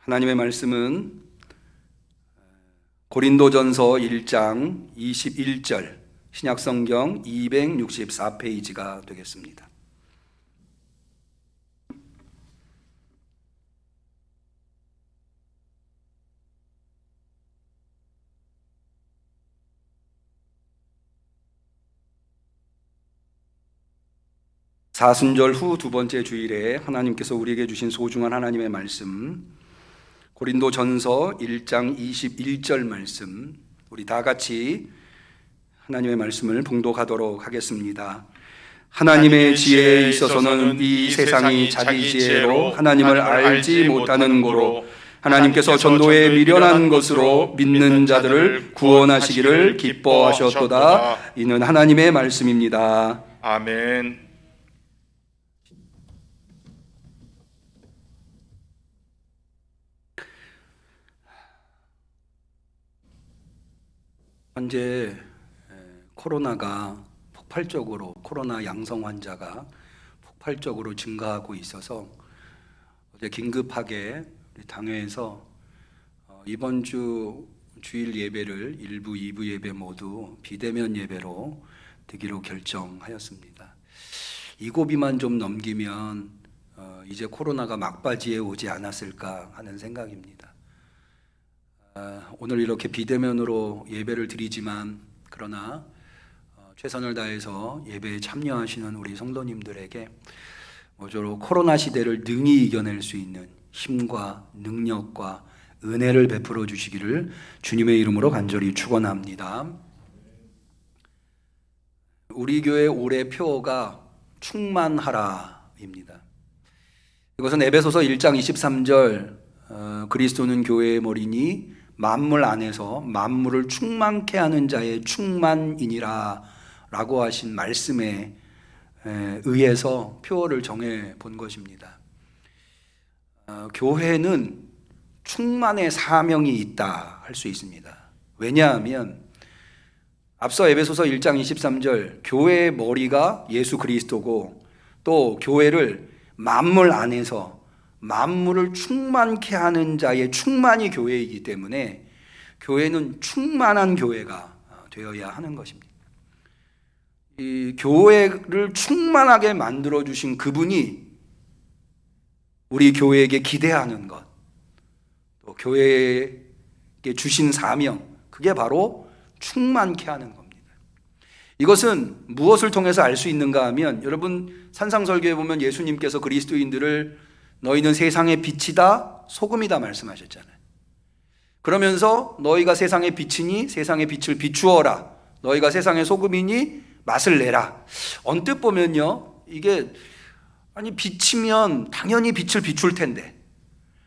하나님의 말씀은 고린도전서 1장 21절 신약성경 264페이지가 되겠습니다. 사순절 후 두 번째 주일에 하나님께서 우리에게 주신 소중한 하나님의 말씀, 고린도전서 1장 21절 말씀, 우리 다 같이 하나님의 말씀을 봉독하도록 하겠습니다. 하나님의 지혜에 있어서는 이 세상이 자기 지혜로 하나님을 알지 못하는 고로 하나님께서 전도에 미련한 것으로 믿는 자들을 구원하시기를 기뻐하셨도다. 이는 하나님의 말씀입니다. 아멘. 현재 코로나 양성 환자가 폭발적으로 증가하고 있어서 어제 긴급하게 우리 당회에서 이번 주 주일 예배를 1부, 2부 예배 모두 비대면 예배로 드기로 결정하였습니다. 이 고비만 좀 넘기면 이제 코로나가 막바지에 오지 않았을까 하는 생각입니다. 오늘 이렇게 비대면으로 예배를 드리지만 그러나 최선을 다해서 예배에 참여하시는 우리 성도님들에게 모쪼록 코로나 시대를 능히 이겨낼 수 있는 힘과 능력과 은혜를 베풀어 주시기를 주님의 이름으로 간절히 축원합니다. 우리 교회 올해 표어가 충만하라입니다. 이것은 에베소서 1장 23절 그리스도는 교회의 머리니 만물 안에서 만물을 충만케 하는 자의 충만이니라 라고 하신 말씀에 의해서 표어를 정해 본 것입니다. 교회는 충만의 사명이 있다 할 수 있습니다. 왜냐하면 앞서 에베소서 1장 23절 교회의 머리가 예수 그리스도고 또 교회를 만물 안에서 만물을 충만케 하는 자의 충만이 교회이기 때문에 교회는 충만한 교회가 되어야 하는 것입니다. 이 교회를 충만하게 만들어 주신 그분이 우리 교회에게 기대하는 것, 또 교회에게 주신 사명, 그게 바로 충만케 하는 겁니다. 이것은 무엇을 통해서 알 수 있는가 하면, 여러분 산상설교에 보면 예수님께서 그리스도인들을 너희는 세상의 빛이다 소금이다 말씀하셨잖아요. 그러면서 너희가 세상의 빛이니 세상의 빛을 비추어라, 너희가 세상의 소금이니 맛을 내라. 언뜻 보면요, 이게 빛이면 당연히 빛을 비출 텐데,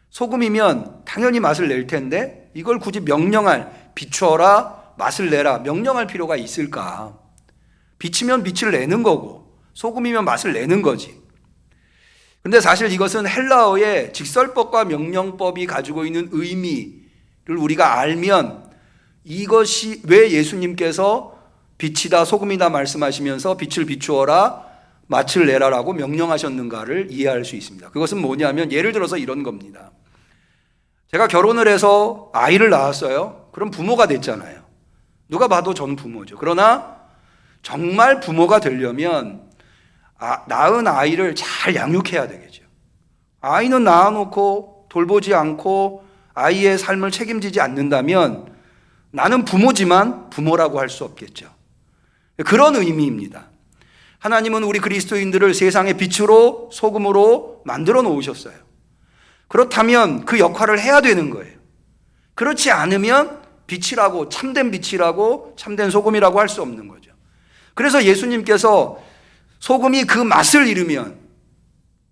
소금이면 당연히 맛을 낼 텐데, 이걸 굳이 명령할, 비추어라 맛을 내라 명령할 필요가 있을까? 빛이면 빛을 내는 거고 소금이면 맛을 내는 거지. 근데 사실 이것은 헬라어의 직설법과 명령법이 가지고 있는 의미를 우리가 알면, 이것이 왜 예수님께서 빛이다 소금이다 말씀하시면서 빛을 비추어라 맛을 내라라고 명령하셨는가를 이해할 수 있습니다. 그것은 뭐냐면, 예를 들어서 이런 겁니다. 제가 결혼을 해서 아이를 낳았어요. 그럼 부모가 됐잖아요. 누가 봐도 전 부모죠. 그러나 정말 부모가 되려면 낳은 아이를 잘 양육해야 되겠죠. 아이는 낳아놓고 돌보지 않고 아이의 삶을 책임지지 않는다면 나는 부모지만 부모라고 할 수 없겠죠. 그런 의미입니다. 하나님은 우리 그리스도인들을 세상의 빛으로 소금으로 만들어 놓으셨어요. 그렇다면 그 역할을 해야 되는 거예요. 그렇지 않으면 빛이라고, 참된 빛이라고, 참된 소금이라고 할 수 없는 거죠. 그래서 예수님께서 소금이 그 맛을 잃으면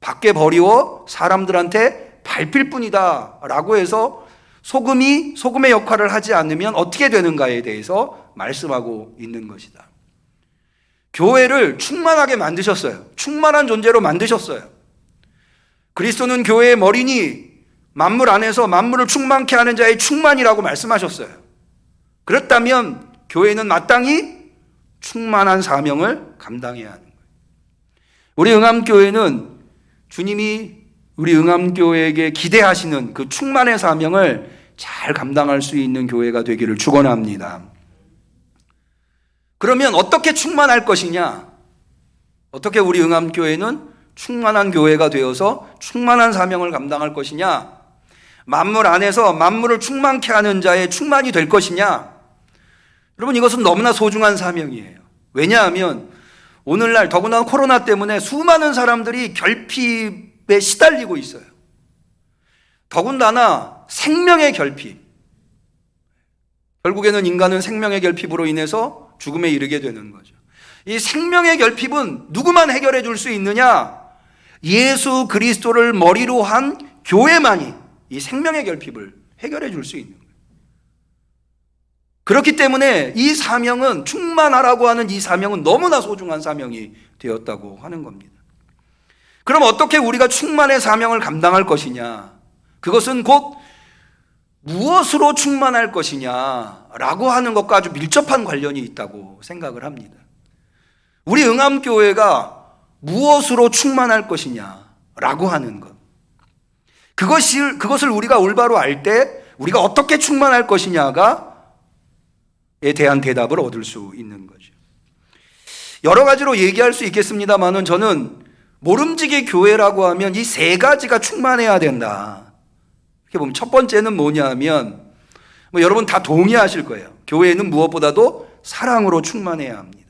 밖에 버리워 사람들한테 밟힐 뿐이다 라고 해서 소금이 소금의 역할을 하지 않으면 어떻게 되는가에 대해서 말씀하고 있는 것이다. 교회를 충만하게 만드셨어요. 충만한 존재로 만드셨어요. 그리스도는 교회의 머리니 만물 안에서 만물을 충만케 하는 자의 충만이라고 말씀하셨어요. 그렇다면 교회는 마땅히 충만한 사명을 감당해야 하는 거예요. 우리 응암교회는 주님이 우리 응암교회에게 기대하시는 그 충만의 사명을 잘 감당할 수 있는 교회가 되기를 축원합니다. 그러면 어떻게 충만할 것이냐? 어떻게 우리 응암교회는 충만한 교회가 되어서 충만한 사명을 감당할 것이냐? 만물 안에서 만물을 충만케 하는 자의 충만이 될 것이냐? 여러분, 이것은 너무나 소중한 사명이에요. 왜냐하면 오늘날 더구나 코로나 때문에 수많은 사람들이 결핍에 시달리고 있어요. 더군다나 생명의 결핍. 결국에는 인간은 생명의 결핍으로 인해서 죽음에 이르게 되는 거죠. 이 생명의 결핍은 누구만 해결해 줄 수 있느냐? 예수 그리스도를 머리로 한 교회만이 이 생명의 결핍을 해결해 줄 수 있는 거예요. 그렇기 때문에 이 사명은, 충만하라고 하는 이 사명은 너무나 소중한 사명이 되었다고 하는 겁니다. 그럼 어떻게 우리가 충만의 사명을 감당할 것이냐? 그것은 곧 무엇으로 충만할 것이냐라고 하는 것과 아주 밀접한 관련이 있다고 생각을 합니다. 우리 응암교회가 무엇으로 충만할 것이냐라고 하는 것, 그것을 우리가 올바로 알 때 우리가 어떻게 충만할 것이냐에 대한 대답을 얻을 수 있는 거죠. 여러 가지로 얘기할 수 있겠습니다만은 저는 모름지기 교회라고 하면 이 세 가지가 충만해야 된다. 이렇게 보면 첫 번째는 뭐냐면, 여러분 다 동의하실 거예요. 교회는 무엇보다도 사랑으로 충만해야 합니다.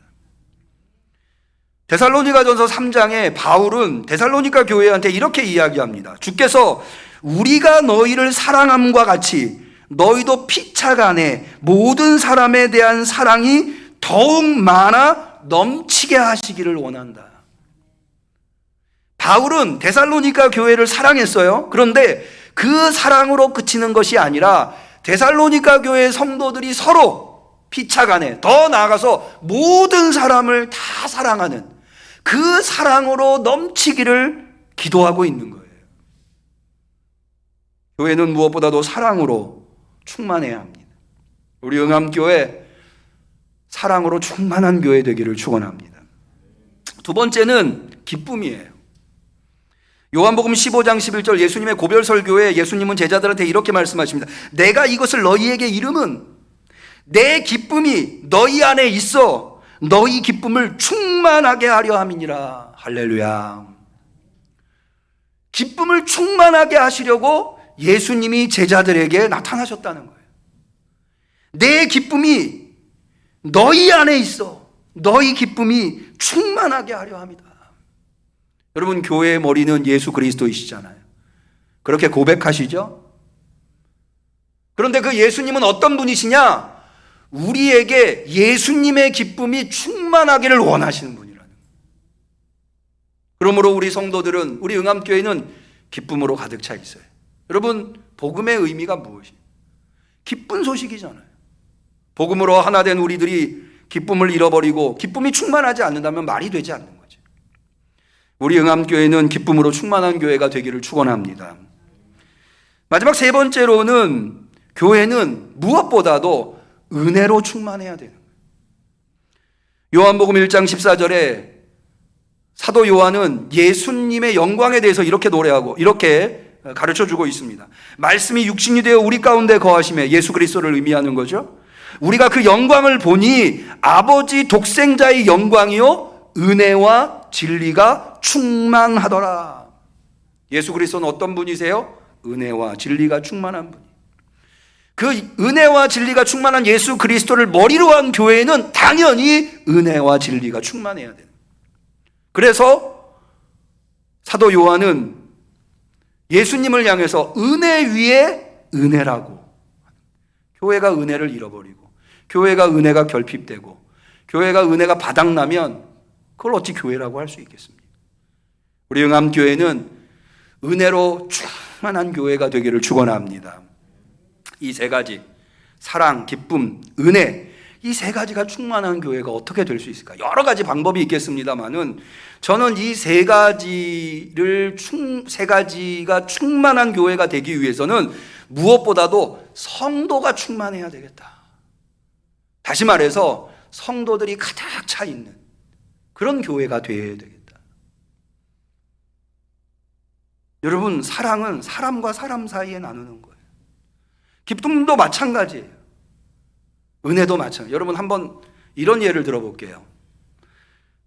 데살로니가전서 3장에 바울은 데살로니가 교회한테 이렇게 이야기합니다. 주께서 우리가 너희를 사랑함과 같이 너희도 피차간에 모든 사람에 대한 사랑이 더욱 많아 넘치게 하시기를 원한다. 바울은 데살로니가 교회를 사랑했어요. 그런데 그 사랑으로 그치는 것이 아니라 데살로니가 교회 성도들이 서로 피차간에, 더 나아가서 모든 사람을 다 사랑하는 그 사랑으로 넘치기를 기도하고 있는 거예요. 교회는 무엇보다도 사랑으로 충만해야 합니다. 우리 응암교회 사랑으로 충만한 교회 되기를 축원합니다. 두 번째는 기쁨이에요. 요한복음 15장 11절 예수님의 고별 설교에 예수님은 제자들한테 이렇게 말씀하십니다. 내가 이것을 너희에게 이름은 내 기쁨이 너희 안에 있어 너희 기쁨을 충만하게 하려 함이니라. 할렐루야. 기쁨을 충만하게 하시려고 예수님이 제자들에게 나타나셨다는 거예요. 내 기쁨이 너희 안에 있어 너희 기쁨이 충만하게 하려 합니다. 여러분, 교회의 머리는 예수 그리스도이시잖아요. 그렇게 고백하시죠? 그런데 그 예수님은 어떤 분이시냐? 우리에게 예수님의 기쁨이 충만하기를 원하시는 분이라는 거예요. 그러므로 우리 성도들은, 우리 응암교회는 기쁨으로 가득 차 있어요. 여러분, 복음의 의미가 무엇이에요? 기쁜 소식이잖아요. 복음으로 하나 된 우리들이 기쁨을 잃어버리고 기쁨이 충만하지 않는다면 말이 되지 않는 거죠. 우리 응암교회는 기쁨으로 충만한 교회가 되기를 축원합니다. 마지막 세 번째로는 교회는 무엇보다도 은혜로 충만해야 되는 거예요. 요한복음 1장 14절에 사도 요한은 예수님의 영광에 대해서 이렇게 노래하고 이렇게 가르쳐주고 있습니다. 말씀이 육신이 되어 우리 가운데 거하심에, 예수 그리스도를 의미하는 거죠. 우리가 그 영광을 보니 아버지 독생자의 영광이요 은혜와 진리가 충만하더라. 예수 그리스도는 어떤 분이세요? 은혜와 진리가 충만한 분이. 그 은혜와 진리가 충만한 예수 그리스도를 머리로 한 교회는 당연히 은혜와 진리가 충만해야 돼요. 그래서 사도 요한은 예수님을 향해서 은혜 위에 은혜라고, 교회가 은혜를 잃어버리고 교회가 은혜가 결핍되고 교회가 은혜가 바닥나면 그걸 어찌 교회라고 할 수 있겠습니까? 우리 응암교회는 은혜로 충만한 교회가 되기를 축원합니다. 이 세 가지, 사랑, 기쁨, 은혜, 이 세 가지가 충만한 교회가 어떻게 될 수 있을까? 여러 가지 방법이 있겠습니다만은 저는 이 세 가지가 충만한 교회가 되기 위해서는 무엇보다도 성도가 충만해야 되겠다. 다시 말해서 성도들이 가득 차 있는 그런 교회가 되어야 되겠다. 여러분, 사랑은 사람과 사람 사이에 나누는 거예요. 기쁨도 마찬가지예요. 은혜도 마찬가지예요. 여러분, 한번 이런 예를 들어볼게요.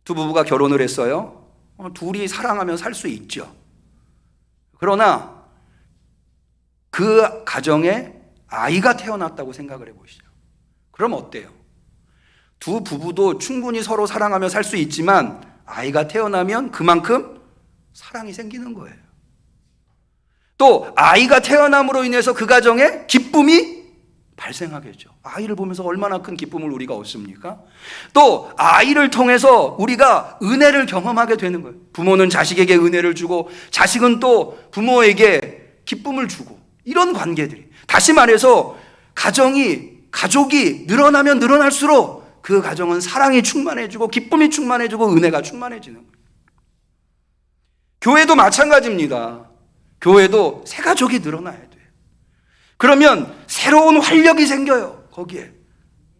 두 부부가 결혼을 했어요. 둘이 사랑하면 살 수 있죠. 그러나 그 가정에 아이가 태어났다고 생각을 해보시죠. 그럼 어때요? 두 부부도 충분히 서로 사랑하며 살 수 있지만 아이가 태어나면 그만큼 사랑이 생기는 거예요. 또 아이가 태어남으로 인해서 그 가정에 기쁨이 발생하겠죠. 아이를 보면서 얼마나 큰 기쁨을 우리가 얻습니까? 또 아이를 통해서 우리가 은혜를 경험하게 되는 거예요. 부모는 자식에게 은혜를 주고 자식은 또 부모에게 기쁨을 주고, 이런 관계들이, 다시 말해서 가족이 늘어나면 늘어날수록 그 가정은 사랑이 충만해지고 기쁨이 충만해지고 은혜가 충만해지는 거예요. 교회도 마찬가지입니다. 교회도 새 가족이 늘어나야 돼요. 그러면 새로운 활력이 생겨요, 거기에.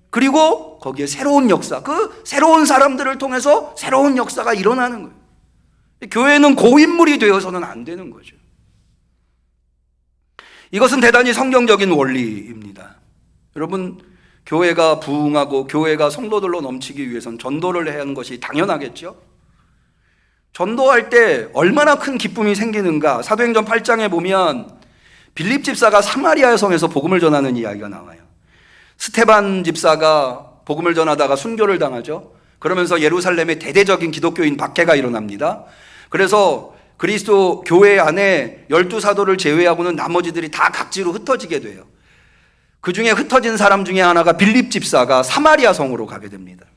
그리고 거기에 새로운 역사, 그 새로운 사람들을 통해서 새로운 역사가 일어나는 거예요. 교회는 고인물이 되어서는 안 되는 거죠. 이것은 대단히 성경적인 원리입니다. 여러분, 교회가 부흥하고 교회가 성도들로 넘치기 위해서는 전도를 해야 하는 것이 당연하겠죠. 전도할 때 얼마나 큰 기쁨이 생기는가. 사도행전 8장에 보면 빌립 집사가 사마리아 성에서 복음을 전하는 이야기가 나와요. 스테반 집사가 복음을 전하다가 순교를 당하죠. 그러면서 예루살렘에 대대적인 기독교인 박해가 일어납니다. 그래서 그리스도 교회 안에 12사도를 제외하고는 나머지들이 다 각지로 흩어지게 돼요. 그 중에 흩어진 사람 중에 하나가 빌립 집사가 사마리아 성으로 가게 됩니다.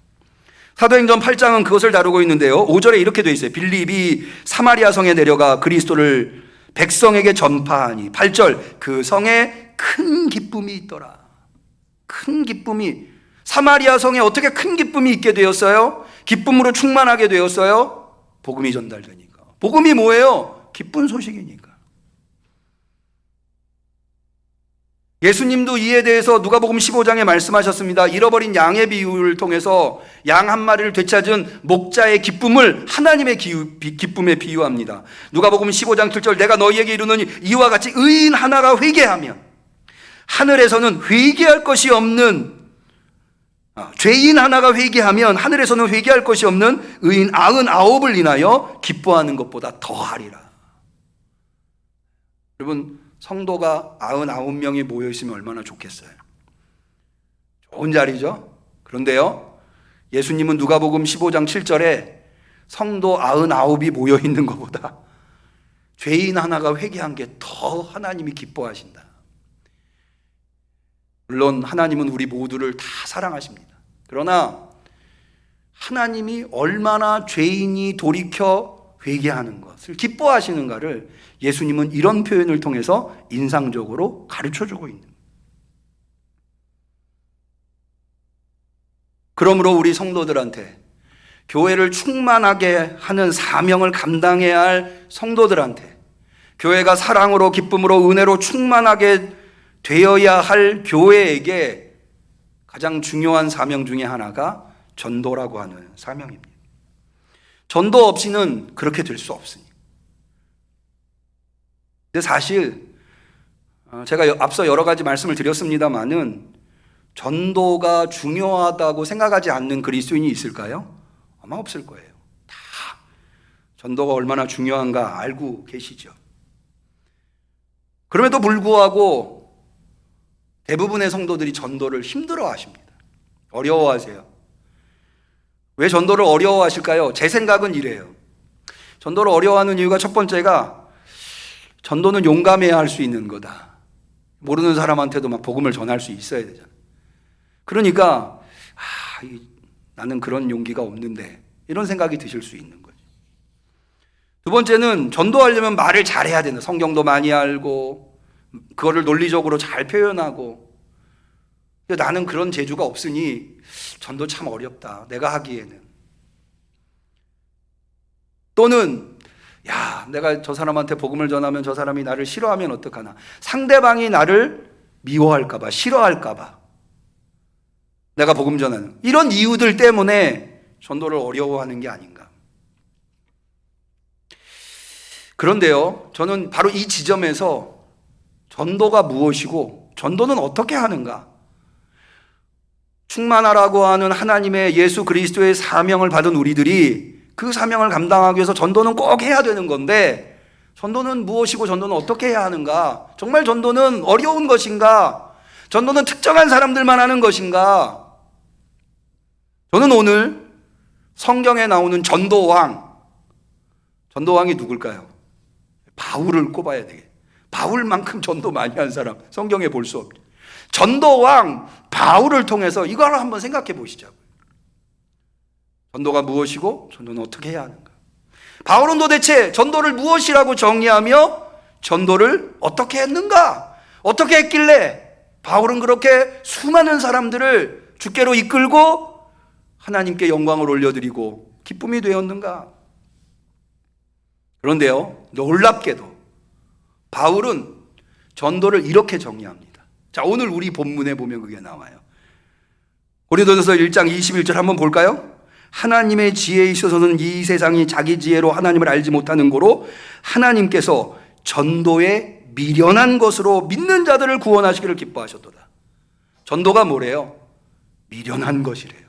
사도행전 8장은 그것을 다루고 있는데요. 5절에 이렇게 되어 있어요. 빌립이 사마리아 성에 내려가 그리스도를 백성에게 전파하니, 8절, 그 성에 큰 기쁨이 있더라. 큰 기쁨이, 사마리아 성에 어떻게 큰 기쁨이 있게 되었어요? 기쁨으로 충만하게 되었어요? 복음이 전달되니까. 복음이 뭐예요? 기쁜 소식이니까. 예수님도 이에 대해서 누가복음 15장에 말씀하셨습니다. 잃어버린 양의 비유를 통해서 양 한 마리를 되찾은 목자의 기쁨을 하나님의 기쁨에 비유합니다. 누가복음 15장 7절, 내가 너희에게 이르노니 이와 같이 의인 하나가 회개하면 하늘에서는 회개할 것이 없는, 죄인 하나가 회개하면 하늘에서는 회개할 것이 없는 의인 99을 인하여 기뻐하는 것보다 더하리라. 여러분, 성도가 99명이 모여 있으면 얼마나 좋겠어요. 좋은 자리죠. 그런데요, 예수님은 누가복음 15장 7절에 성도 99이 모여 있는 것보다 죄인 하나가 회개한 게 더 하나님이 기뻐하신다. 물론 하나님은 우리 모두를 다 사랑하십니다. 그러나 하나님이 얼마나 죄인이 돌이켜 회개하는 것을 기뻐하시는가를 예수님은 이런 표현을 통해서 인상적으로 가르쳐주고 있는 거예요. 그러므로 우리 성도들한테, 교회를 충만하게 하는 사명을 감당해야 할 성도들한테, 교회가 사랑으로 기쁨으로 은혜로 충만하게 되어야 할 교회에게 가장 중요한 사명 중에 하나가 전도라고 하는 사명입니다. 전도 없이는 그렇게 될 수 없으니. 근데 사실 제가 앞서 여러 가지 말씀을 드렸습니다마는 전도가 중요하다고 생각하지 않는 그리스도인이 있을까요? 아마 없을 거예요. 다 전도가 얼마나 중요한가 알고 계시죠. 그럼에도 불구하고 대부분의 성도들이 전도를 힘들어 하십니다. 어려워하세요. 왜 전도를 어려워하실까요? 제 생각은 이래요. 전도를 어려워하는 이유가 첫 번째가, 전도는 용감해야 할 수 있는 거다. 모르는 사람한테도 막 복음을 전할 수 있어야 되잖아. 그러니까 나는 그런 용기가 없는데, 이런 생각이 드실 수 있는 거죠. 두 번째는 전도하려면 말을 잘해야 된다. 성경도 많이 알고 그거를 논리적으로 잘 표현하고. 근데 나는 그런 재주가 없으니 전도 참 어렵다, 내가 하기에는. 또는 내가 저 사람한테 복음을 전하면 저 사람이 나를 싫어하면 어떡하나, 상대방이 나를 미워할까 봐, 싫어할까 봐 내가 복음 전하는, 이런 이유들 때문에 전도를 어려워하는 게 아닌가. 그런데요, 저는 바로 이 지점에서 전도가 무엇이고 전도는 어떻게 하는가? 충만하라고 하는 하나님의 예수 그리스도의 사명을 받은 우리들이 그 사명을 감당하기 위해서 전도는 꼭 해야 되는 건데, 전도는 무엇이고 전도는 어떻게 해야 하는가? 정말 전도는 어려운 것인가? 전도는 특정한 사람들만 하는 것인가? 저는 오늘 성경에 나오는 전도왕이 누굴까요? 바울을 꼽아야 되겠. 바울만큼 전도 많이 한 사람 성경에 볼 수 없죠. 전도왕 바울을 통해서 이걸 한번 생각해 보시자고요. 전도가 무엇이고 전도는 어떻게 해야 하는가? 바울은 도대체 전도를 무엇이라고 정의하며 전도를 어떻게 했는가? 어떻게 했길래 바울은 그렇게 수많은 사람들을 주께로 이끌고 하나님께 영광을 올려드리고 기쁨이 되었는가? 그런데요, 놀랍게도 바울은 전도를 이렇게 정의합니다. 자, 오늘 우리 본문에 보면 그게 나와요. 고린도전서 1장 21절 한번 볼까요? 하나님의 지혜에 있어서는 이 세상이 자기 지혜로 하나님을 알지 못하는 고로 하나님께서 전도에 미련한 것으로 믿는 자들을 구원하시기를 기뻐하셨도다. 전도가 뭐래요? 미련한 것이래요.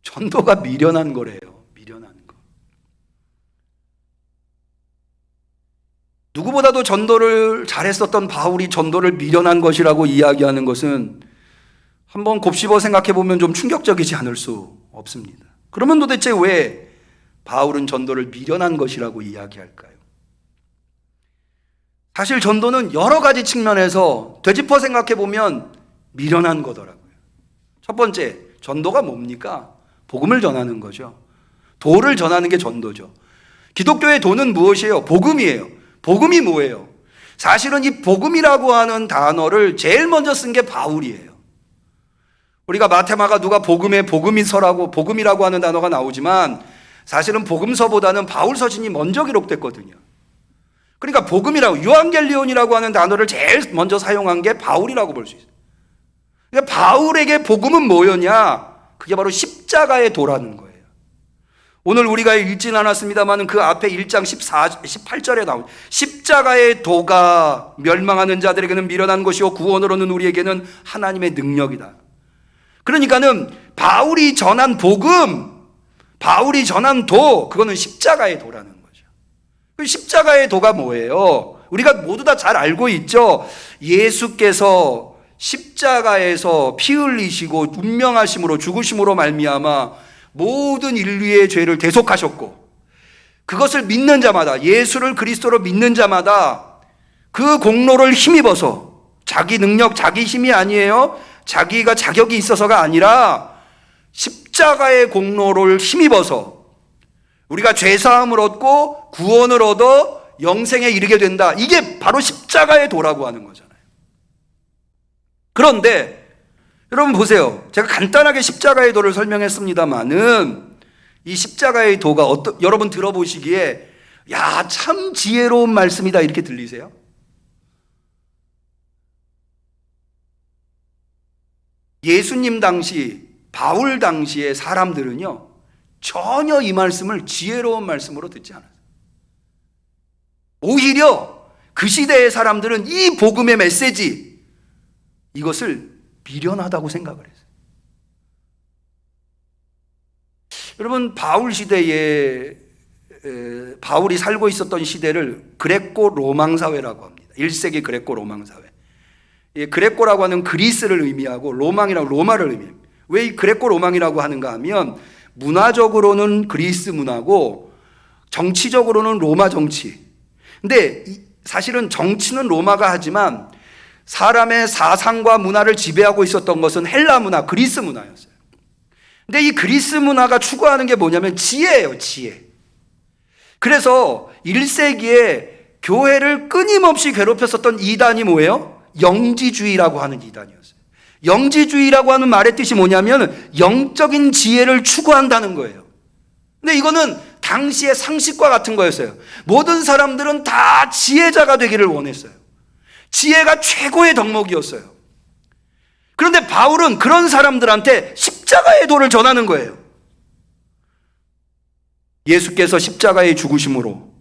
전도가 미련한 거래요. 미련한 거. 누구보다도 전도를 잘했었던 바울이 전도를 미련한 것이라고 이야기하는 것은 한번 곱씹어 생각해 보면 좀 충격적이지 않을 수 없습니다. 그러면 도대체 왜 바울은 전도를 미련한 것이라고 이야기할까요? 사실 전도는 여러 가지 측면에서 되짚어 생각해 보면 미련한 거더라고요. 첫 번째, 전도가 뭡니까? 복음을 전하는 거죠. 도를 전하는 게 전도죠. 기독교의 도는 무엇이에요? 복음이에요. 복음이 뭐예요? 사실은 이 복음이라고 하는 단어를 제일 먼저 쓴 게 바울이에요. 우리가 마테마가 누가 복음에 복음이서라고 복음이라고 하는 단어가 나오지만 사실은 복음서보다는 바울 서신이 먼저 기록됐거든요. 그러니까 복음이라고, 유앙겔리온이라고 하는 단어를 제일 먼저 사용한 게 바울이라고 볼 수 있어요. 그러니까 바울에게 복음은 뭐였냐? 그게 바로 십자가의 도라는 거예요. 오늘 우리가 읽지는 않았습니다만 그 앞에 1장 18절에 나온 십자가의 도가 멸망하는 자들에게는 미련한 것이요 구원으로는 우리에게는 하나님의 능력이다. 그러니까는 바울이 전한 복음, 바울이 전한 도, 그거는 십자가의 도라는 거죠. 그 십자가의 도가 뭐예요? 우리가 모두 다 잘 알고 있죠. 예수께서 십자가에서 피 흘리시고 운명하심으로 죽으심으로 말미암아 모든 인류의 죄를 대속하셨고, 그것을 믿는 자마다, 예수를 그리스도로 믿는 자마다 그 공로를 힘입어서, 자기 능력, 자기 힘이 아니에요. 자기가 자격이 있어서가 아니라 십자가의 공로를 힘입어서 우리가 죄사함을 얻고 구원을 얻어 영생에 이르게 된다. 이게 바로 십자가의 도라고 하는 거잖아요. 그런데 여러분 보세요. 제가 간단하게 십자가의 도를 설명했습니다마는 이 십자가의 도가 여러분 들어보시기에 야, 참 지혜로운 말씀이다 이렇게 들리세요? 예수님 당시, 바울 당시의 사람들은요, 전혀 이 말씀을 지혜로운 말씀으로 듣지 않았어요. 오히려 그 시대의 사람들은 이 복음의 메시지, 이것을 미련하다고 생각을 했어요. 여러분, 바울 시대에 바울이 살고 있었던 시대를 그레코 로망 사회라고 합니다. 1세기 그레코 로망 사회. 그레코라고 하는 그리스를 의미하고 로망이라고 로마를 의미합니다. 왜 이 그레코 로망이라고 하는가 하면 문화적으로는 그리스 문화고 정치적으로는 로마 정치. 근데 사실은 정치는 로마가 하지만 사람의 사상과 문화를 지배하고 있었던 것은 헬라 문화, 그리스 문화였어요. 근데 이 그리스 문화가 추구하는 게 뭐냐면 지혜예요, 지혜. 그래서 1세기에 교회를 끊임없이 괴롭혔었던 이단이 뭐예요? 영지주의라고 하는 이단이었어요. 영지주의라고 하는 말의 뜻이 뭐냐면 영적인 지혜를 추구한다는 거예요. 근데 이거는 당시의 상식과 같은 거였어요. 모든 사람들은 다 지혜자가 되기를 원했어요. 지혜가 최고의 덕목이었어요. 그런데 바울은 그런 사람들한테 십자가의 도를 전하는 거예요. 예수께서 십자가의 죽으심으로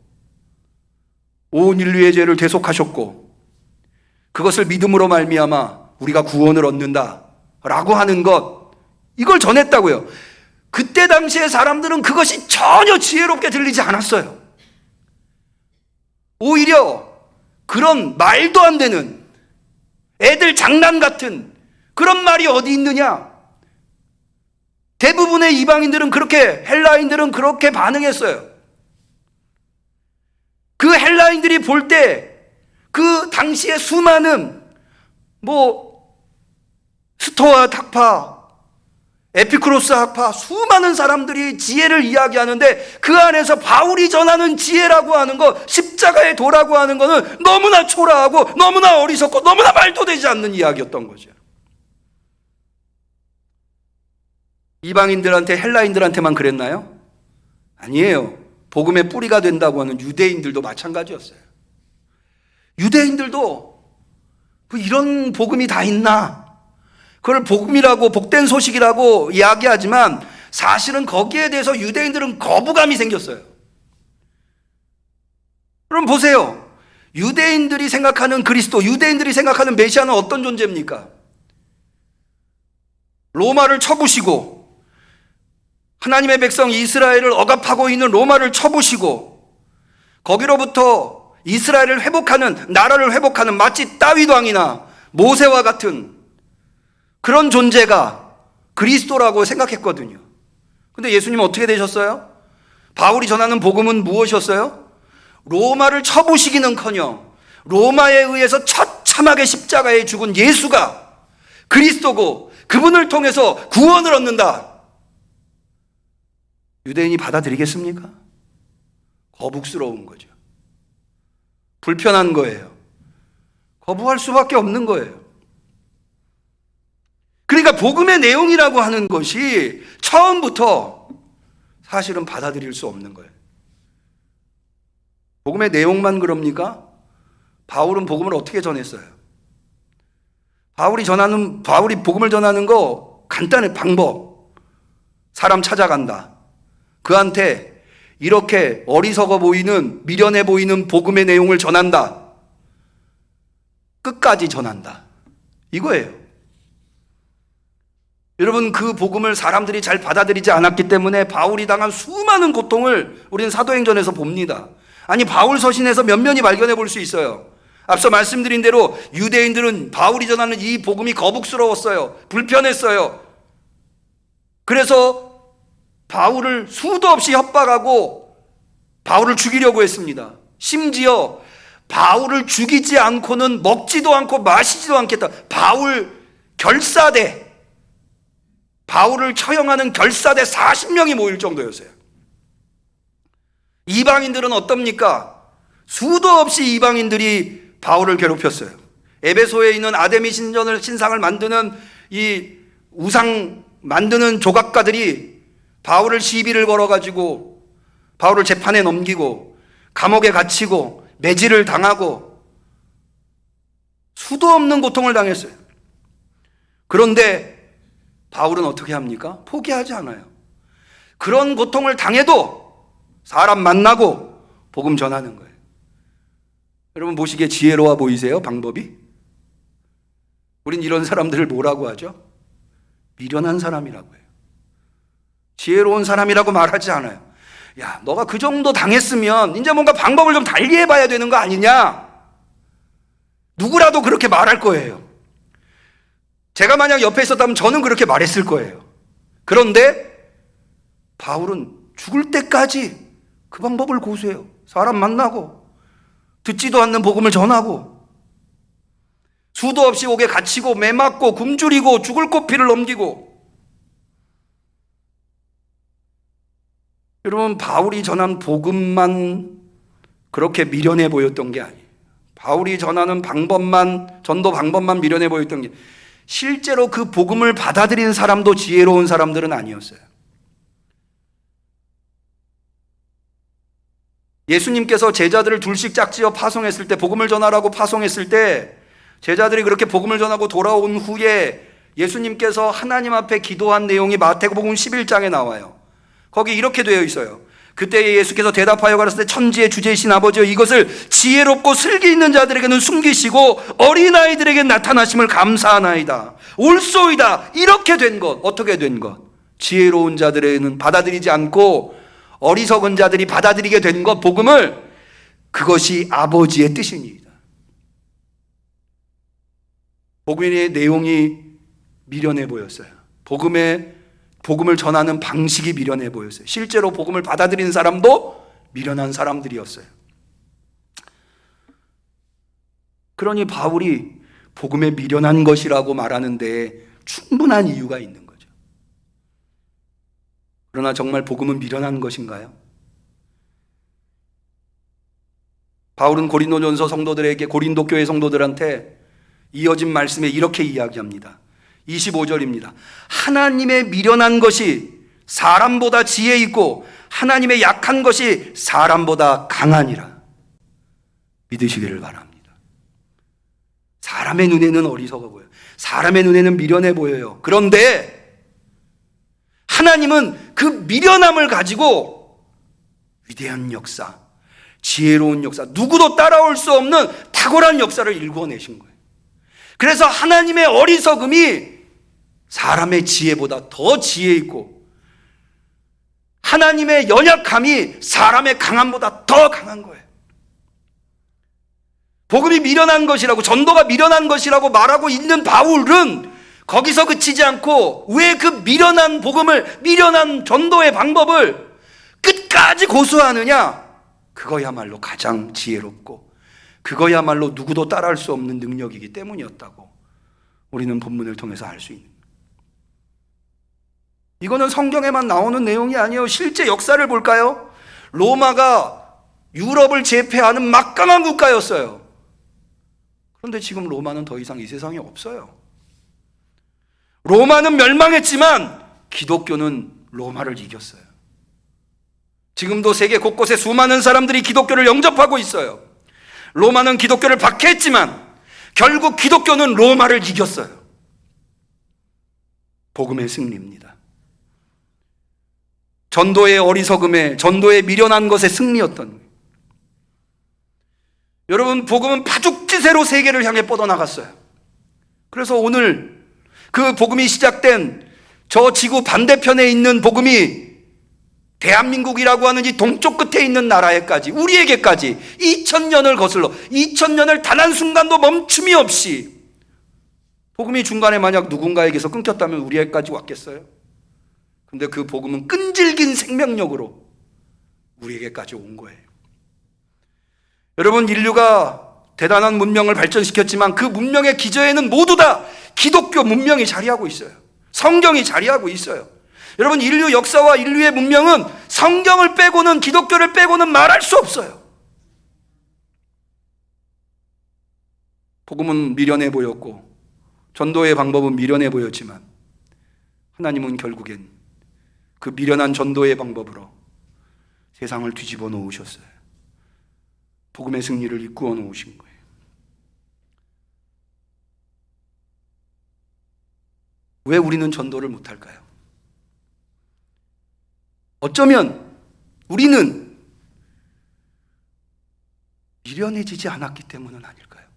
온 인류의 죄를 대속하셨고 그것을 믿음으로 말미암아 우리가 구원을 얻는다라고 하는 것, 이걸 전했다고요. 그때 당시에 사람들은 그것이 전혀 지혜롭게 들리지 않았어요. 오히려 그런 말도 안 되는 애들 장난 같은 그런 말이 어디 있느냐. 대부분의 이방인들은 그렇게, 헬라인들은 그렇게 반응했어요. 그 헬라인들이 볼 때 그 당시에 수많은 스토아 학파, 에피쿠로스 학파, 수많은 사람들이 지혜를 이야기하는데 그 안에서 바울이 전하는 지혜라고 하는 것, 십자가의 도라고 하는 것은 너무나 초라하고 너무나 어리석고 너무나 말도 되지 않는 이야기였던 거죠. 이방인들한테, 헬라인들한테만 그랬나요? 아니에요. 복음의 뿌리가 된다고 하는 유대인들도 마찬가지였어요. 유대인들도 이런 복음이 다 있나? 그걸 복음이라고, 복된 소식이라고 이야기하지만 사실은 거기에 대해서 유대인들은 거부감이 생겼어요. 그럼 보세요. 유대인들이 생각하는 그리스도, 유대인들이 생각하는 메시아는 어떤 존재입니까? 로마를 쳐부시고 하나님의 백성 이스라엘을 억압하고 있는 로마를 쳐부시고 거기로부터 이스라엘을 회복하는, 나라를 회복하는, 마치 다윗 왕이나 모세와 같은 그런 존재가 그리스도라고 생각했거든요. 근데 예수님은 어떻게 되셨어요? 바울이 전하는 복음은 무엇이었어요? 로마를 쳐부시기는커녕 로마에 의해서 처참하게 십자가에 죽은 예수가 그리스도고 그분을 통해서 구원을 얻는다. 유대인이 받아들이겠습니까? 거북스러운 거죠. 불편한 거예요. 거부할 수밖에 없는 거예요. 그러니까 복음의 내용이라고 하는 것이 처음부터 사실은 받아들일 수 없는 거예요. 복음의 내용만 그럽니까? 바울은 복음을 어떻게 전했어요? 바울이 복음을 전하는 거 간단해. 방법. 사람 찾아간다. 그한테 이렇게 어리석어 보이는, 미련해 보이는 복음의 내용을 전한다. 끝까지 전한다. 이거예요. 여러분, 그 복음을 사람들이 잘 받아들이지 않았기 때문에 바울이 당한 수많은 고통을 우리는 사도행전에서 봅니다. 아니, 바울 서신에서 면면히 발견해 볼 수 있어요. 앞서 말씀드린 대로 유대인들은 바울이 전하는 이 복음이 거북스러웠어요. 불편했어요. 그래서 바울을 수도 없이 협박하고 바울을 죽이려고 했습니다. 심지어 바울을 죽이지 않고는 먹지도 않고 마시지도 않겠다. 바울을 처형하는 결사대 40명이 모일 정도였어요. 이방인들은 어떻습니까? 수도 없이 이방인들이 바울을 괴롭혔어요. 에베소에 있는 아데미 신상을 만드는 이 우상 만드는 조각가들이 바울을 시비를 걸어가지고 바울을 재판에 넘기고 감옥에 갇히고 매질을 당하고 수도 없는 고통을 당했어요. 그런데 바울은 어떻게 합니까? 포기하지 않아요. 그런 고통을 당해도 사람 만나고 복음 전하는 거예요. 여러분 보시기에 지혜로워 보이세요? 방법이? 우린 이런 사람들을 뭐라고 하죠? 미련한 사람이라고 해요. 지혜로운 사람이라고 말하지 않아요. 야, 너가 그 정도 당했으면 이제 뭔가 방법을 좀 달리 해봐야 되는 거 아니냐? 누구라도 그렇게 말할 거예요. 제가 만약 옆에 있었다면 저는 그렇게 말했을 거예요. 그런데 바울은 죽을 때까지 그 방법을 고수해요. 사람 만나고 듣지도 않는 복음을 전하고 수도 없이 옥에 갇히고 매맞고 굶주리고 죽을 고피를 넘기고. 여러분, 바울이 전한 복음만 그렇게 미련해 보였던 게 아니에요. 바울이 전하는 전도 방법만 미련해 보였던 게, 실제로 그 복음을 받아들인 사람도 지혜로운 사람들은 아니었어요. 예수님께서 제자들을 둘씩 짝지어 파송했을 때, 복음을 전하라고 파송했을 때 제자들이 그렇게 복음을 전하고 돌아온 후에 예수님께서 하나님 앞에 기도한 내용이 마태복음 11장에 나와요. 거기 이렇게 되어 있어요. 그때 예수께서 대답하여 가라사대 천지의 주제이신 아버지여 이것을 지혜롭고 슬기 있는 자들에게는 숨기시고 어린아이들에게 나타나심을 감사하나이다. 옳소이다. 이렇게 된 것. 어떻게 된 것? 지혜로운 자들에게는 받아들이지 않고 어리석은 자들이 받아들이게 된 것, 복음을, 그것이 아버지의 뜻이니이다. 복음의 내용이 미련해 보였어요. 복음을 전하는 방식이 미련해 보였어요. 실제로 복음을 받아들이는 사람도 미련한 사람들이었어요. 그러니 바울이 복음에 미련한 것이라고 말하는데 충분한 이유가 있는 거죠. 그러나 정말 복음은 미련한 것인가요? 바울은 고린도전서 성도들에게, 고린도 교회 성도들한테 이어진 말씀에 이렇게 이야기합니다. 25절입니다. 하나님의 미련한 것이 사람보다 지혜 있고 하나님의 약한 것이 사람보다 강하니라. 믿으시기를 바랍니다. 사람의 눈에는 어리석어 보여요. 사람의 눈에는 미련해 보여요. 그런데 하나님은 그 미련함을 가지고 위대한 역사, 지혜로운 역사, 누구도 따라올 수 없는 탁월한 역사를 일궈내신 거예요. 그래서 하나님의 어리석음이 사람의 지혜보다 더 지혜 있고 하나님의 연약함이 사람의 강함보다 더 강한 거예요. 복음이 미련한 것이라고, 전도가 미련한 것이라고 말하고 있는 바울은 거기서 그치지 않고 왜 그 미련한 복음을, 미련한 전도의 방법을 끝까지 고수하느냐? 그거야말로 가장 지혜롭고 그거야말로 누구도 따라할 수 없는 능력이기 때문이었다고 우리는 본문을 통해서 알 수 있는 거예요. 이거는 성경에만 나오는 내용이 아니에요. 실제 역사를 볼까요? 로마가 유럽을 제패하는 막강한 국가였어요. 그런데 지금 로마는 더 이상 이 세상에 없어요. 로마는 멸망했지만 기독교는 로마를 이겼어요. 지금도 세계 곳곳에 수많은 사람들이 기독교를 영접하고 있어요. 로마는 기독교를 박해했지만 결국 기독교는 로마를 이겼어요. 복음의 승리입니다. 전도의 어리석음에, 전도의 미련한 것의 승리였던 거예요. 여러분, 복음은 파죽지세로 세계를 향해 뻗어나갔어요. 그래서 오늘 그 복음이 시작된 저 지구 반대편에 있는 복음이 대한민국이라고 하는 이 동쪽 끝에 있는 나라에까지, 우리에게까지 2000년을 거슬러 2000년을 단 한순간도 멈춤이 없이, 복음이 중간에 만약 누군가에게서 끊겼다면 우리에게까지 왔겠어요? 근데 그 복음은 끈질긴 생명력으로 우리에게까지 온 거예요. 여러분, 인류가 대단한 문명을 발전시켰지만 그 문명의 기저에는 모두 다 기독교 문명이 자리하고 있어요. 성경이 자리하고 있어요. 여러분, 인류 역사와 인류의 문명은 성경을 빼고는, 기독교를 빼고는 말할 수 없어요. 복음은 미련해 보였고 전도의 방법은 미련해 보였지만 하나님은 결국엔 그 미련한 전도의 방법으로 세상을 뒤집어 놓으셨어요. 복음의 승리를 이끌어 놓으신 거예요. 왜 우리는 전도를 못할까요? 어쩌면 우리는 미련해지지 않았기 때문은 아닐까요?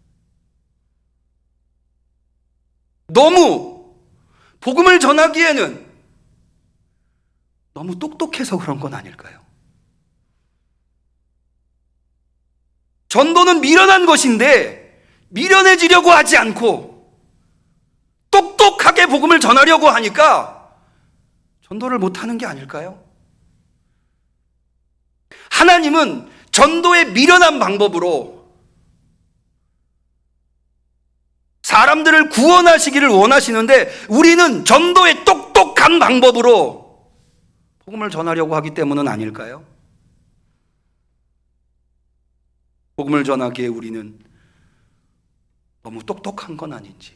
너무 복음을 전하기에는 너무 똑똑해서 그런 건 아닐까요? 전도는 미련한 것인데 미련해지려고 하지 않고 똑똑하게 복음을 전하려고 하니까 전도를 못하는 게 아닐까요? 하나님은 전도의 미련한 방법으로 사람들을 구원하시기를 원하시는데 우리는 전도의 똑똑한 방법으로 복음을 전하려고 하기 때문은 아닐까요? 복음을 전하기에 우리는 너무 똑똑한 건 아닌지.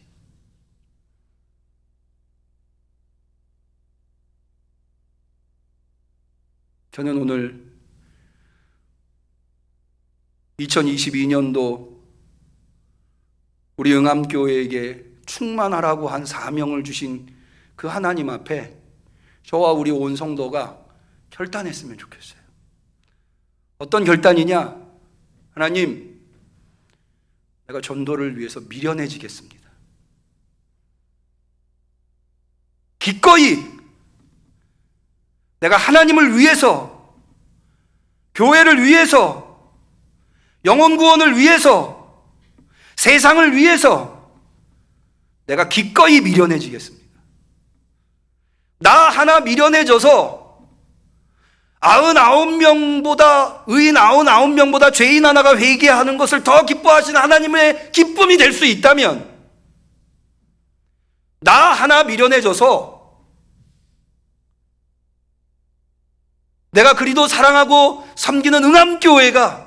저는 오늘 2022년도 우리 응암교회에게 충만하라고 한 사명을 주신 그 하나님 앞에 저와 우리 온 성도가 결단했으면 좋겠어요. 어떤 결단이냐? 하나님, 내가 전도를 위해서 미련해지겠습니다. 기꺼이 내가 하나님을 위해서, 교회를 위해서, 영혼 구원을 위해서, 세상을 위해서 내가 기꺼이 미련해지겠습니다. 나 하나 미련해져서 99명보다, 의인 99명보다 죄인 하나가 회개하는 것을 더 기뻐하시는 하나님의 기쁨이 될 수 있다면, 나 하나 미련해져서 내가 그리도 사랑하고 섬기는 응암교회가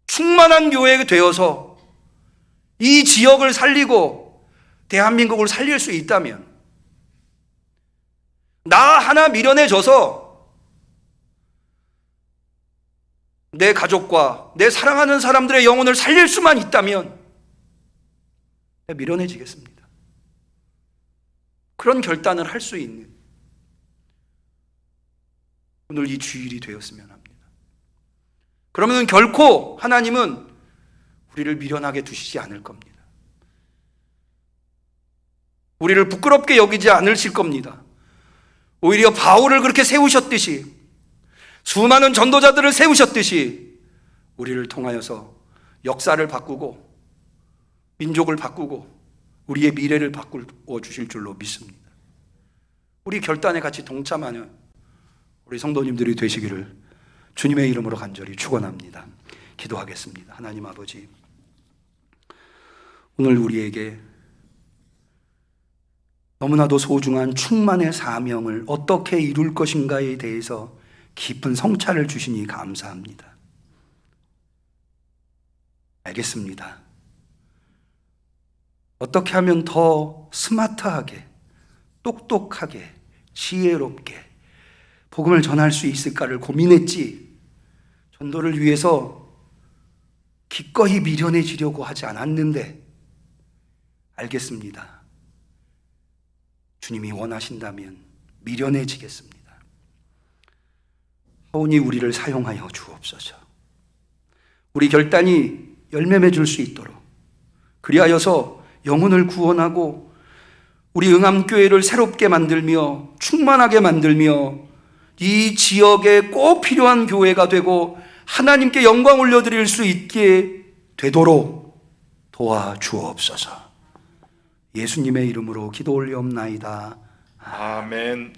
충만한 교회가 되어서 이 지역을 살리고 대한민국을 살릴 수 있다면, 나 하나 미련해져서 내 가족과 내 사랑하는 사람들의 영혼을 살릴 수만 있다면 미련해지겠습니다. 그런 결단을 할 수 있는 오늘 이 주일이 되었으면 합니다. 그러면 결코 하나님은 우리를 미련하게 두시지 않을 겁니다. 우리를 부끄럽게 여기지 않으실 겁니다. 오히려 바울을 그렇게 세우셨듯이, 수많은 전도자들을 세우셨듯이 우리를 통하여서 역사를 바꾸고 민족을 바꾸고 우리의 미래를 바꾸어 주실 줄로 믿습니다. 우리 결단에 같이 동참하는 우리 성도님들이 되시기를 주님의 이름으로 간절히 축원합니다. 기도하겠습니다. 하나님 아버지, 오늘 우리에게 너무나도 소중한 충만의 사명을 어떻게 이룰 것인가에 대해서 깊은 성찰을 주시니 감사합니다. 알겠습니다. 어떻게 하면 더 스마트하게, 똑똑하게, 지혜롭게 복음을 전할 수 있을까를 고민했지, 전도를 위해서 기꺼이 미련해지려고 하지 않았는데, 알겠습니다. 주님이 원하신다면 미련해지겠습니다. 하오니 우리를 사용하여 주옵소서. 우리 결단이 열매 맺을 수 있도록, 그리하여서 영혼을 구원하고 우리 응암교회를 새롭게 만들며 충만하게 만들며 이 지역에 꼭 필요한 교회가 되고 하나님께 영광 올려드릴 수 있게 되도록 도와주옵소서. 예수님의 이름으로 기도 올리옵나이다. 아멘.